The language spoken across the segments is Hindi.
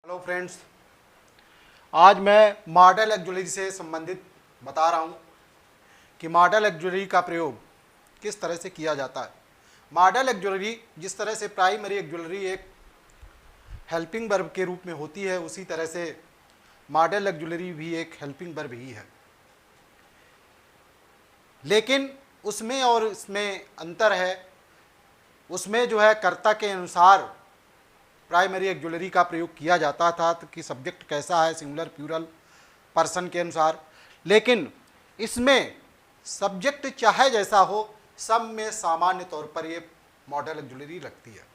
हेलो फ्रेंड्स, आज मैं मॉडल ऑक्सिलरी से संबंधित बता रहा हूँ कि मॉडल ऑक्सिलरी का प्रयोग किस तरह से किया जाता है। मॉडल ऑक्सिलरी जिस तरह से प्राइमरी ऑक्सिलरी एक हेल्पिंग वर्ब के रूप में होती है, उसी तरह से मॉडल ऑक्सिलरी भी एक हेल्पिंग वर्ब ही है, लेकिन उसमें और इसमें अंतर है। उसमें जो है कर्ता के अनुसार प्राइमरी ऑक्सिलरी का प्रयोग किया जाता था कि सब्जेक्ट कैसा है, सिंगुलर प्लूरल पर्सन के अनुसार, लेकिन इसमें सब्जेक्ट चाहे जैसा हो, सब में सामान्य तौर पर ये मॉडल ऑक्सिलरी रखती है।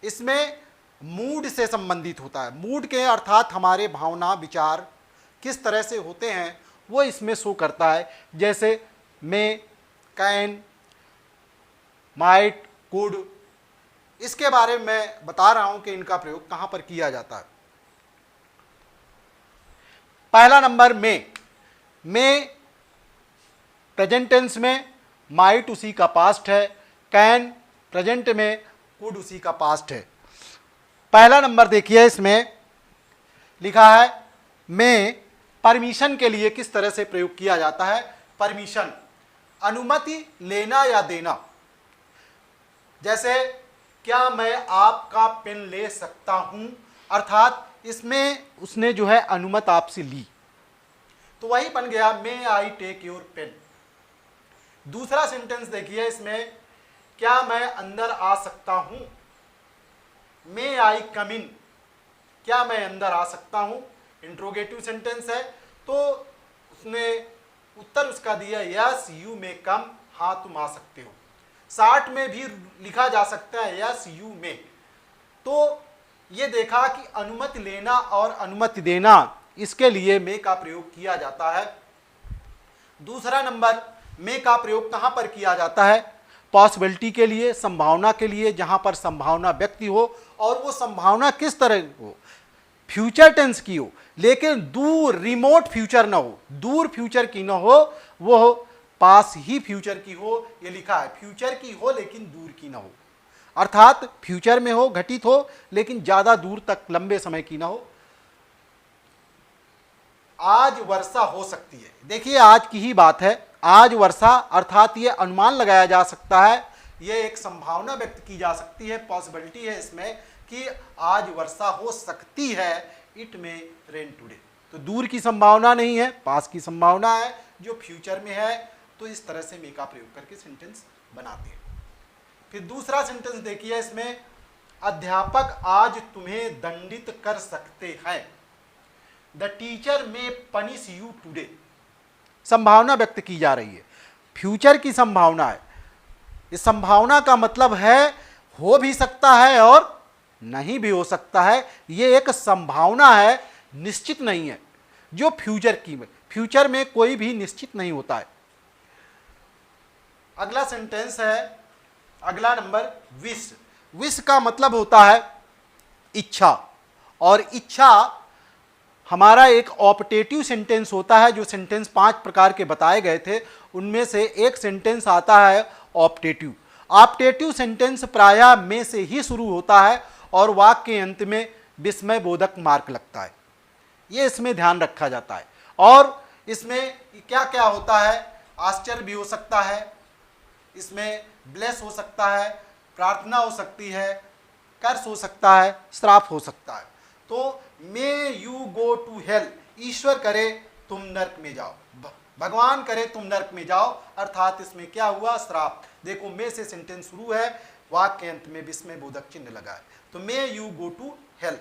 इसमें मूड से संबंधित होता है। मूड के अर्थात हमारे भावना विचार किस तरह से होते हैं वो इसमें शो करता है। जैसे मे, कैन, माइट, कुड, इसके बारे में मैं बता रहा हूं कि इनका प्रयोग कहां पर किया जाता है। पहला नंबर में प्रेजेंट टेंस में, माइट उसी का पास्ट है, कैन प्रेजेंट में, कुड उसी का पास्ट है। पहला नंबर देखिए, इसमें लिखा है में परमिशन के लिए किस तरह से प्रयोग किया जाता है। परमिशन, अनुमति लेना या देना। जैसे क्या मैं आपका पेन ले सकता हूं, अर्थात इसमें उसने जो है अनुमति आपसे ली, तो वही बन गया मे आई टेक योर पेन। दूसरा सेंटेंस देखिए, इसमें क्या मैं अंदर आ सकता हूं, मे आई कम इन, क्या मैं अंदर आ सकता हूं। इंट्रोगेटिव सेंटेंस है, तो उसने उत्तर उसका दिया यस यू मे कम, हाँ तुम आ सकते हो। शार्ट में भी लिखा जा सकता है यस यू मे। तो ये देखा कि अनुमति लेना और अनुमति देना, इसके लिए मे का प्रयोग किया जाता है। दूसरा नंबर, मे का प्रयोग कहां पर किया जाता है। पॉसिबिलिटी के लिए, संभावना के लिए, जहां पर संभावना व्यक्ति हो और वो संभावना किस तरह हो, फ्यूचर टेंस की हो, लेकिन दूर रिमोट फ्यूचर ना हो, दूर फ्यूचर की ना हो, वो हो पास ही फ्यूचर की हो। ये लिखा है फ्यूचर की हो लेकिन दूर की ना हो, अर्थात फ्यूचर में हो, घटित हो, लेकिन ज्यादा दूर तक लंबे समय की ना हो। आज वर्षा हो सकती है, देखिए आज की ही बात है, आज वर्षा, अर्थात ये अनुमान लगाया जा सकता है, ये एक संभावना व्यक्त की जा सकती है, पॉसिबिलिटी है इसमें कि आज वर्षा हो सकती है, इट में रेन टुडे। तो दूर की संभावना नहीं है, पास की संभावना है जो फ्यूचर में है। तो इस तरह से मे का प्रयोग करके सेंटेंस बनाते हैं। फिर दूसरा सेंटेंस देखिए, इसमें अध्यापक आज तुम्हें दंडित कर सकते हैं, the teacher may punish you today. संभावना व्यक्त की जा रही है, फ्यूचर की संभावना है। इस संभावना का मतलब है हो भी सकता है और नहीं भी हो सकता है, ये एक संभावना है, निश्चित नहीं है। जो फ्यूचर की में, फ्यूचर में कोई भी निश्चित नहीं होता है। अगला सेंटेंस है, अगला नंबर विश। विश का मतलब होता है इच्छा, और इच्छा हमारा एक ऑप्टेटिव सेंटेंस होता है। जो सेंटेंस 5 प्रकार के बताए गए थे, उनमें से एक सेंटेंस आता है ऑप्टेटिव। ऑप्टेटिव सेंटेंस प्रायः में से ही शुरू होता है और वाक्य के अंत में विस्मय बोधक मार्क लगता है, ये इसमें ध्यान रखा जाता है। और इसमें क्या क्या होता है, आश्चर्य भी हो सकता है, इसमें ब्लेस हो सकता है, प्रार्थना हो सकती है, कर्स हो सकता है, श्राप हो सकता है। तो may you go to hell, ईश्वर करे तुम नरक में जाओ, भगवान करे तुम नरक में जाओ, अर्थात इसमें क्या हुआ, श्राप। देखो मे से सेंटेंस शुरू है, वाक्य के अंत में विस्मय बोधक चिन्ह लगा है, तो may you go to hell.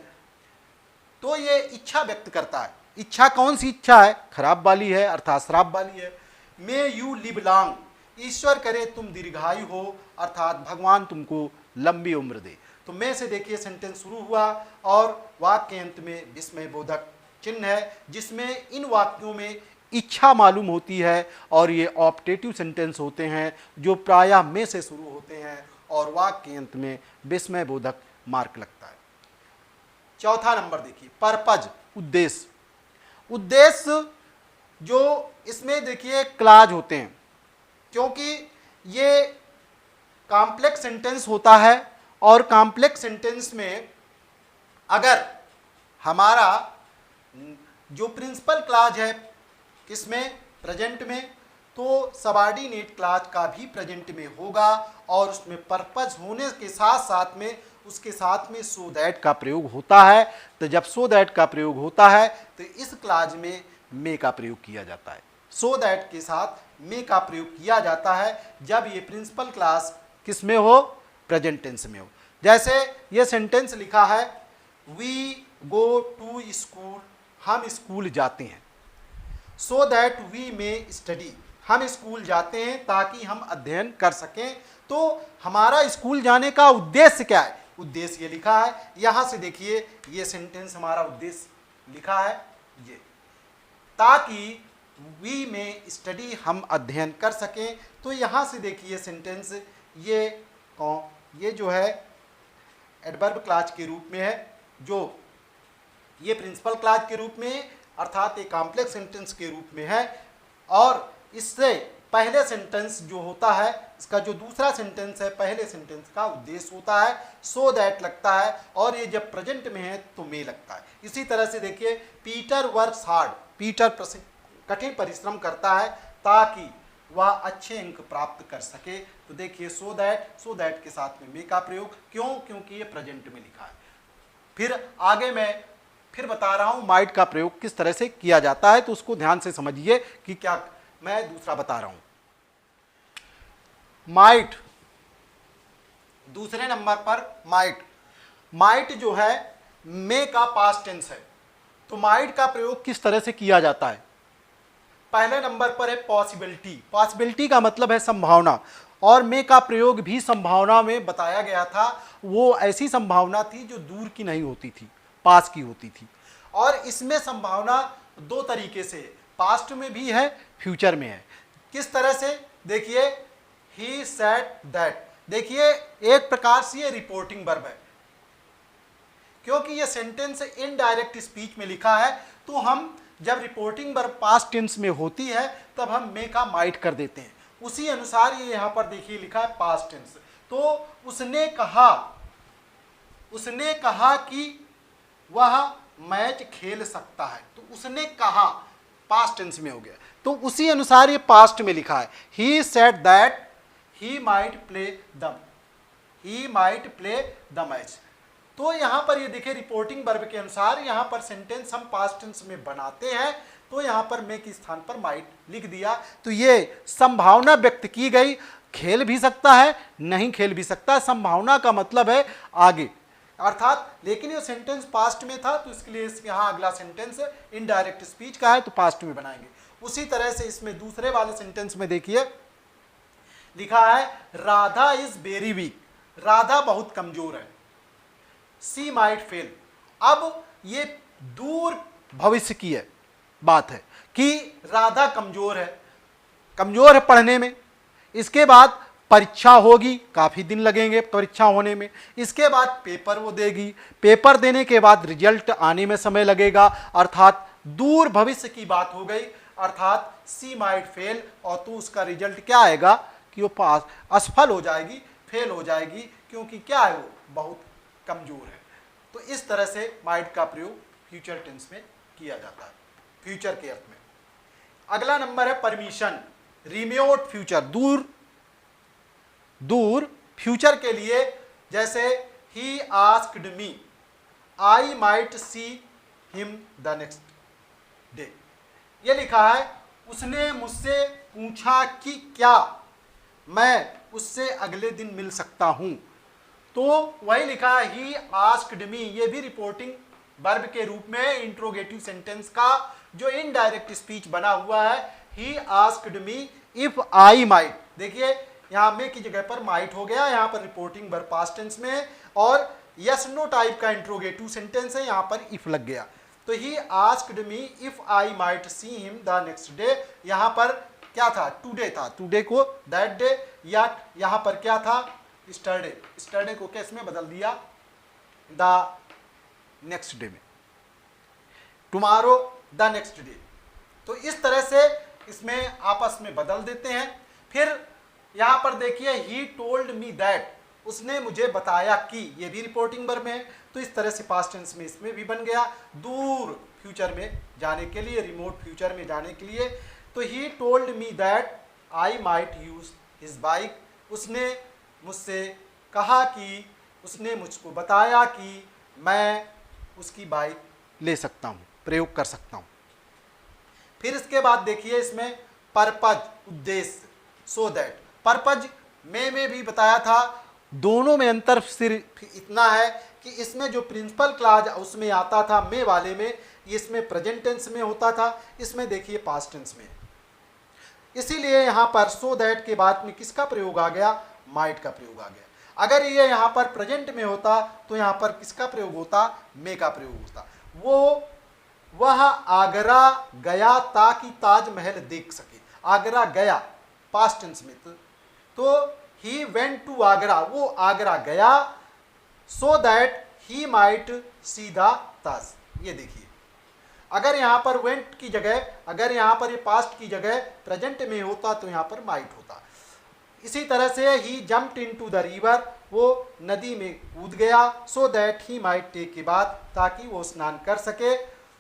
तो ये इच्छा व्यक्त करता है। इच्छा कौन सी इच्छा है, खराब वाली है, अर्थात श्राप वाली है। मे यू लिव लॉन्ग, ईश्वर करे तुम दीर्घायु हो, अर्थात भगवान तुमको लंबी उम्र दे। तो में से देखिए सेंटेंस शुरू हुआ और वाक्य के अंत में विस्मय बोधक चिन्ह है, जिसमें इन वाक्यों में इच्छा मालूम होती है, और ये ऑप्टेटिव सेंटेंस होते हैं जो प्रायः में से शुरू होते हैं और वाक्य के अंत में विस्मय बोधक मार्क लगता है। चौथा नंबर देखिए, पर्पज, उद्देश्य। उद्देश्य जो इसमें देखिए क्लाज होते हैं, क्योंकि ये कॉम्प्लेक्स सेंटेंस होता है, और कॉम्प्लेक्स सेंटेंस में अगर हमारा जो प्रिंसिपल क्लॉज है किसमें, प्रेजेंट में, तो सबऑर्डिनेट क्लॉज का भी प्रेजेंट में होगा और उसमें पर्पस होने के साथ साथ में उसके साथ में सो दैट का प्रयोग होता है। तो जब सो दैट का प्रयोग होता है तो इस क्लॉज में मे का प्रयोग किया जाता है। सो दैट के साथ मे का प्रयोग किया जाता है जब ये प्रिंसिपल क्लॉज किस में हो, प्रेजेंट टेंस में हो। जैसे ये सेंटेंस लिखा है, वी गो टू स्कूल, हम स्कूल जाते हैं, so that we may study, हम स्कूल जाते हैं ताकि हम अध्ययन कर सकें। तो हमारा स्कूल जाने का उद्देश्य क्या है, उद्देश्य ये लिखा है। यहां से देखिए ये सेंटेंस हमारा उद्देश्य लिखा है ये, ताकि वी में स्टडी, हम अध्ययन कर सकें। तो यहां से देखिए सेंटेंस ये जो है एडवर्ब क्लॉज के रूप में है, जो ये प्रिंसिपल क्लॉज के रूप में अर्थात एक कॉम्प्लेक्स सेंटेंस के रूप में है। और इससे पहले सेंटेंस जो होता है, इसका जो दूसरा सेंटेंस है, पहले सेंटेंस का उद्देश्य होता है, सो दैट लगता है, और ये जब प्रेजेंट में है तो मे लगता है। इसी तरह से देखिए, पीटर वर्क्स हार्ड, पीटर कठिन परिश्रम करता है ताकि वह अच्छे अंक प्राप्त कर सके। तो देखिए सो दैट के साथ में मे का प्रयोग, क्यों, क्योंकि ये प्रेजेंट में लिखा है। फिर आगे मैं फिर बता रहा हूं माइट का प्रयोग किस तरह से किया जाता है, तो उसको ध्यान से समझिए कि क्या मैं दूसरा बता रहा हूं। माइट, दूसरे नंबर पर माइट जो है मे का पास्ट टेंस है, तो माइट का प्रयोग किस तरह से किया जाता है। पहले नंबर पर है पॉसिबिलिटी, पॉसिबिलिटी का मतलब है संभावना, और मे का प्रयोग भी संभावना में बताया गया था। वो ऐसी संभावना थी जो दूर की नहीं होती थी, पास की होती थी। और इसमें संभावना दो तरीके से, पास्ट में भी है, फ्यूचर में है। किस तरह से, देखिए ही सेड दैट, देखिए एक प्रकार से ये रिपोर्टिंग वर्ब है, क्योंकि ये सेंटेंस इनडायरेक्ट स्पीच में लिखा है। तो हम जब रिपोर्टिंग वर्ब पास्ट टेंस में होती है तब हम मे का माइट कर देते हैं। उसी अनुसार ये यहाँ पर देखिए लिखा है पास्ट टेंस। तो उसने कहा कि वह मैच खेल सकता है, तो उसने कहा पास्ट टेंस में हो गया, तो उसी अनुसार ये पास्ट में लिखा है। He said that he might play the match. तो यहां पर ये देखिए रिपोर्टिंग वर्ब के अनुसार यहां पर सेंटेंस हम पास्ट टेंस में बनाते हैं, तो यहां पर मे के स्थान पर माइट लिख दिया। तो ये संभावना व्यक्त की गई, खेल भी सकता है, नहीं खेल भी सकता। संभावना का मतलब है आगे, अर्थात, लेकिन ये सेंटेंस पास्ट में था तो इसके लिए यहाँ अगला सेंटेंस इनडायरेक्ट स्पीच का है तो पास्ट में बनाएंगे। उसी तरह से इसमें दूसरे वाले सेंटेंस में देखिए लिखा है Radha is very weak, Radha बहुत कमजोर है, सी माइट फेल। अब ये दूर भविष्य की है बात है कि राधा कमजोर है पढ़ने में। इसके बाद परीक्षा होगी, काफी दिन लगेंगे परीक्षा होने में। इसके बाद पेपर वो देगी, पेपर देने के बाद रिजल्ट आने में समय लगेगा, अर्थात दूर भविष्य की बात हो गई। अर्थात सी माइट फेल, और तो उसका रिजल्ट क्या आएगा कि वो पास असफल हो जाएगी, फेल हो जाएगी, क्योंकि क्या है वो बहुत कमजोर है। तो इस तरह से माइट का प्रयोग फ्यूचर टेंस में किया जाता है, फ्यूचर के अर्थ में। अगला नंबर है परमिशन, रिमोट फ्यूचर, दूर फ्यूचर के लिए। जैसे he asked me I might see him the next day, ये लिखा है उसने मुझसे पूछा कि क्या मैं उससे अगले दिन मिल सकता हूं। तो वही लिखा है ही आस्क्ड मी, ये भी रिपोर्टिंग वर्ब के रूप में इंट्रोगेटिव सेंटेंस का जो इनडायरेक्ट स्पीच बना हुआ है। He asked me if I might, देखिए यहाँ में की जगह पर माइट हो गया, यहाँ पर रिपोर्टिंग वर्ब पास्ट टेंस में है, और यस नो टाइप का इंट्रोगेटिव सेंटेंस है, यहाँ पर इफ लग गया। तो he asked me if I might see him the next day, यहाँ पर क्या था, टुडे था, टुडे को दैट डे, या यहाँ पर क्या था, स्टरडे को किस में बदल दिया, द नेक्स्ट डे में, टुमारो द नेक्स्ट डे। तो इस तरह से इसमें आपस में बदल देते हैं। फिर यहां पर देखिए ही टोल्ड मी दैट, उसने मुझे बताया कि, ये भी रिपोर्टिंग वर्ब है, तो इस तरह से पास्ट टेंस में इसमें भी बन गया दूर फ्यूचर में जाने के लिए, रिमोट फ्यूचर में जाने के लिए। तो he told me that I might use his bike, उसने मुझसे कहा कि, उसने मुझको बताया कि मैं उसकी बाइक ले सकता हूँ, प्रयोग कर सकता हूँ। फिर इसके बाद देखिए इसमें पर्पज, उद्देश्य, सो दैट। पर्पज में भी बताया था, दोनों में अंतर सिर्फ इतना है कि इसमें जो प्रिंसिपल क्लॉज उसमें आता था मे वाले में, इसमें प्रेजेंट टेंस में होता था, इसमें देखिए पास्ट टेंस में। इसीलिए यहाँ पर सो दैट के बाद में किसका प्रयोग आ गया, माइट का प्रयोग आ गया। अगर ये यहाँ पर प्रेजेंट में होता तो यहाँ पर किसका प्रयोग होता, मे का प्रयोग होता। वह आगरा गया ताकि ताजमहल देख सके, आगरा गया पास्ट टेंस में, तो ही वेंट टू आगरा, वो आगरा गया, so that he might see the Taj. ये देखिए अगर यहाँ पर वेंट की जगह, अगर यहाँ पर ये पास्ट की जगह प्रेजेंट में होता तो यहाँ पर माइट होता। इसी तरह से ही जम्प्ड इनटू द रिवर, वो नदी में कूद गया, so that he might take के बाद, ताकि वो स्नान कर सके।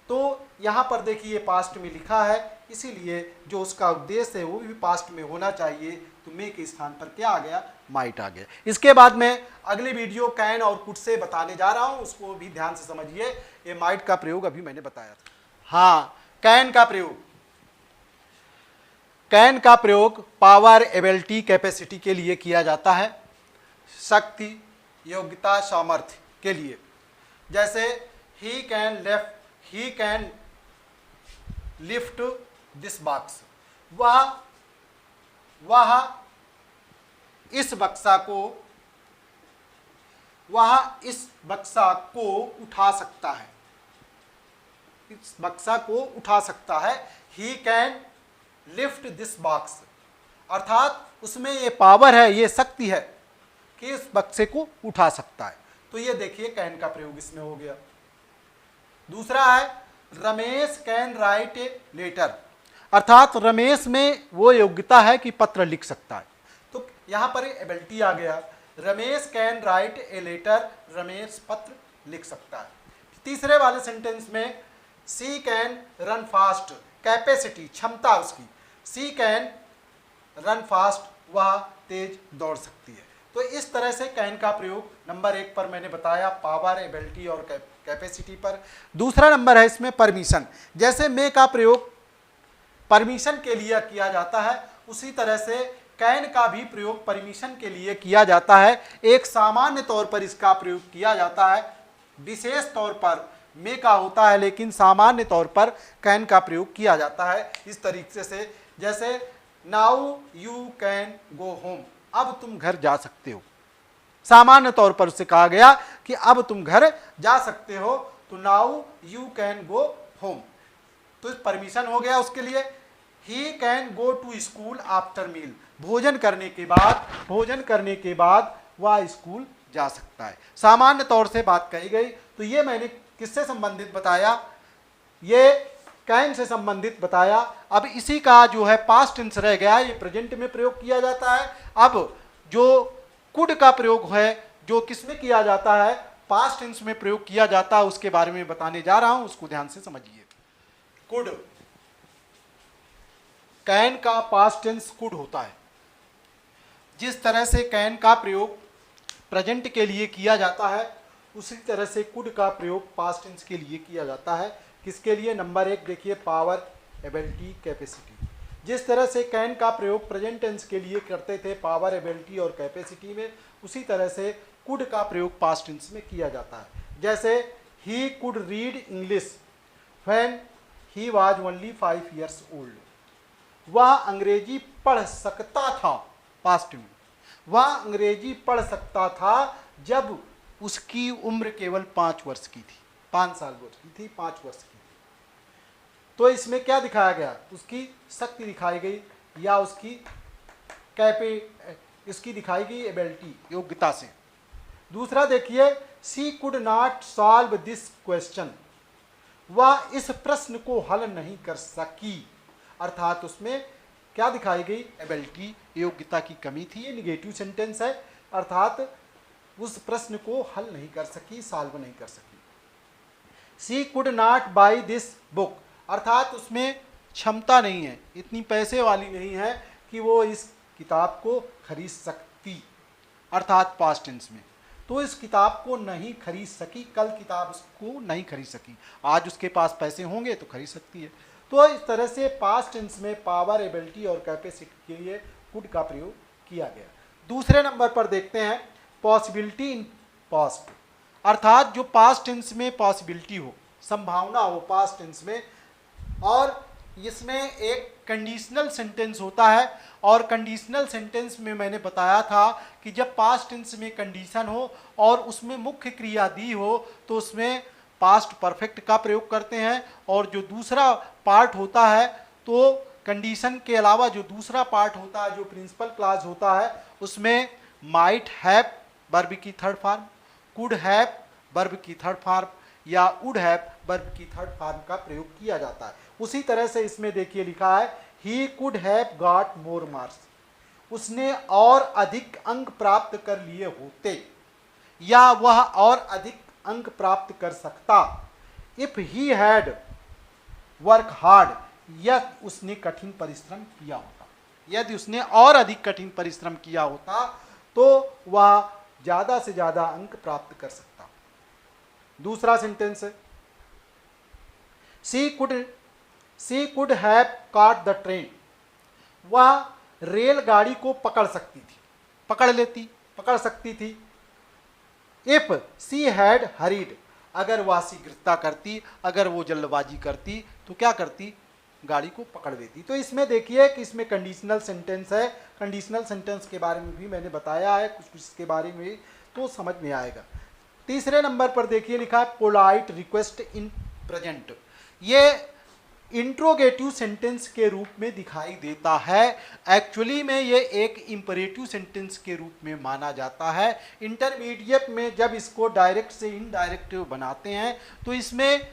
तो यहाँ पर देखिए पास्ट में लिखा है, इसीलिए जो उसका उद्देश्य है वो भी पास्ट में होना चाहिए, तो मे के स्थान पर क्या आ गया, माइट आ गया। इसके बाद मैं अगली वीडियो कैन और कुड से बताने जा रहा हूँ, उसको भी ध्यान से समझिए। ये माइट का प्रयोग अभी मैंने बताया था। हाँ, कैन का प्रयोग, कैन का प्रयोग पावर, एबिलिटी, कैपेसिटी के लिए किया जाता है, शक्ति, योग्यता, सामर्थ्य के लिए। जैसे he can lift this box, वह इस बक्सा को उठा सकता है, इस बक्सा को उठा सकता है। He can lift this box, अर्थात उसमें ये पावर है, ये शक्ति है कि इस बक्से को उठा सकता है। तो ये देखिए कैन का प्रयोग इसमें हो गया। दूसरा है Ramesh can write a letter, अर्थात रमेश में वो योग्यता है कि पत्र लिख सकता है, तो यहाँ पर एबिलिटी आ गया। Ramesh can write a letter, Ramesh पत्र लिख सकता है। तीसरे वाले सेंटेंस में she can run fast, capacity, क्षमता उसकी, सी कैन रन फास्ट, वह तेज दौड़ सकती है। तो इस तरह से कैन का प्रयोग नंबर 1 पर मैंने बताया, पावर, एबिलिटी और कैपेसिटी पर। दूसरा नंबर है इसमें परमिशन। जैसे मे का प्रयोग परमिशन के लिए किया जाता है, उसी तरह से कैन का भी प्रयोग परमिशन के लिए किया जाता है। एक सामान्य तौर पर इसका प्रयोग किया जाता है, विशेष तौर पर मे का होता है, लेकिन सामान्य तौर पर कैन का प्रयोग किया जाता है इस तरीके से। जैसे now you can go home, अब तुम घर जा सकते हो। सामान्य तौर पर उससे कहा गया कि अब तुम घर जा सकते हो, तो now you can go home, तो परमिशन हो गया उसके लिए। He can go to school after meal, भोजन करने के बाद वह स्कूल जा सकता है। सामान्य तौर से बात कही गई। तो ये मैंने किससे संबंधित बताया, ये कैन से संबंधित बताया। अब इसी का जो है पास्ट टेंस रह गया, ये प्रेजेंट में प्रयोग किया जाता है। अब जो कुड का प्रयोग है, जो किसमें किया जाता है, पास्ट टेंस में प्रयोग किया जाता है, उसके बारे में बताने जा रहा हूं, उसको ध्यान से समझिए। कुड, कैन का पास्ट टेंस कुड होता है। जिस तरह से कैन का प्रयोग प्रेजेंट के लिए किया जाता है, उसी तरह से कुड का प्रयोग पास्ट टेंस के लिए किया जाता है। किसके लिए, नंबर 1 देखिए, पावर, एबिलिटी, कैपेसिटी। जिस तरह से कैन का प्रयोग प्रेजेंट टेंस के लिए करते थे पावर, एबिलिटी और कैपेसिटी में, उसी तरह से कुड का प्रयोग पास्ट टेंस में किया जाता है। जैसे he could read English when he was only 5 years old, वह अंग्रेजी पढ़ सकता था, पास्ट में, वह अंग्रेजी पढ़ सकता था जब उसकी उम्र केवल 5 वर्ष की थी, 5 साल वर्ष की थी, 5 वर्ष की थी। तो इसमें क्या दिखाया गया, उसकी शक्ति दिखाई गई, या उसकी इसकी दिखाई गई एबिलिटी, योग्यता से। दूसरा देखिए, she could not solve this question, वह इस प्रश्न को हल नहीं कर सकी, अर्थात उसमें क्या दिखाई गई, एबिलिटी, योग्यता की कमी थी। ये निगेटिव सेंटेंस है, अर्थात उस प्रश्न को हल नहीं कर सकी, सॉल्व नहीं कर सकी। She could not by this book, अर्थात उसमें क्षमता नहीं है, इतनी पैसे वाली नहीं है कि वो इस किताब को खरीद सकती, अर्थात पास्ट टेंस में। तो इस किताब को नहीं खरीद सकी, कल किताब उसको नहीं खरीद सकी, आज उसके पास पैसे होंगे तो खरीद सकती है। तो इस तरह से पास्ट टेंस में पावर, एबिलिटी और कैपेसिटी के लिए कुड का प्रयोग किया गया। दूसरे नंबर पर देखते हैं पॉसिबिलिटी इन पास्ट, अर्थात जो पास्ट टेंस में पॉसिबिलिटी हो, संभावना हो पास्ट टेंस में, और इसमें एक कंडीशनल सेंटेंस होता है। और कंडीशनल सेंटेंस में मैंने बताया था कि जब पास्ट टेंस में कंडीशन हो और उसमें मुख्य क्रिया दी हो तो उसमें पास्ट परफेक्ट का प्रयोग करते हैं, और जो दूसरा पार्ट होता है तो कंडीशन के अलावा जो दूसरा पार्ट होता है, जो प्रिंसिपल क्लॉज होता है, उसमें माइट हैव वर्ब की third form, could have verb की थर्ड फॉर्म या वुड हैव वर्ब की थर्ड फॉर्म का प्रयोग किया जाता है। उसी तरह से इसमें देखिए लिखा है he could have got more marks, उसने और अधिक अंक प्राप्त कर लिए होते, या वह और अधिक अंक प्राप्त कर सकता। If he had work hard, यदि उसने कठिन परिश्रम किया होता, यदि उसने और अधिक कठिन परिश्रम किया होता तो वह ज्यादा से ज्यादा अंक प्राप्त कर सकता। दूसरा सेंटेंस है she could have caught the train, वह रेलगाड़ी को पकड़ सकती थी, पकड़ सकती थी। इफ शी हैड हरीड, अगर वह शीघ्रता करती, अगर वो जल्दबाजी करती तो क्या करती, गाड़ी को पकड़ लेती। तो इसमें देखिए कि इसमें कंडीशनल सेंटेंस है, कंडीशनल सेंटेंस के बारे में भी मैंने बताया है, कुछ इसके बारे में तो समझ में आएगा। तीसरे नंबर पर देखिए लिखा है पोलाइट रिक्वेस्ट इन प्रेजेंट, ये इंट्रोगेटिव सेंटेंस के रूप में दिखाई देता है। एक्चुअली में ये एक इंपरेटिव सेंटेंस के रूप में माना जाता है। इंटरमीडिएट में जब इसको डायरेक्ट से इनडायरेक्ट बनाते हैं तो इसमें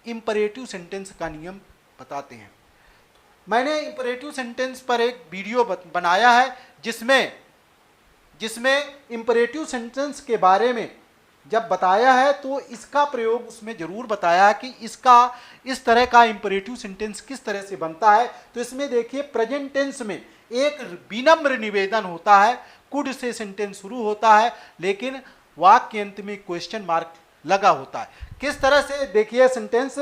इंपरेटिव सेंटेंस का नियम बताते हैं। मैंने इंपरेटिव सेंटेंस पर एक वीडियो बनाया है जिसमें इंपरेटिव सेंटेंस के बारे में जब बताया है तो इसका प्रयोग उसमें जरूर बताया कि इसका इस तरह का इंपरेटिव सेंटेंस किस तरह से बनता है। तो इसमें देखिए प्रेजेंट टेंस में एक विनम्र निवेदन होता है, कुड से सेंटेंस शुरू होता है लेकिन वाक्य अंत में क्वेश्चन मार्क लगा होता है। किस तरह से देखिए sentence,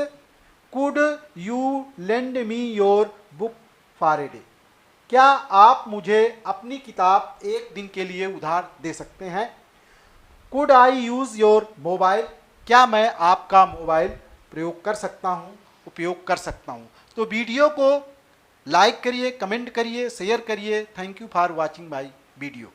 could you lend me your book for a day, क्या आप मुझे अपनी किताब एक दिन के लिए उधार दे सकते हैं। Could I use your mobile, क्या मैं आपका मोबाइल उपयोग कर सकता हूँ। तो वीडियो को लाइक करिए, कमेंट करिए, शेयर करिए। Thank you for watching my video.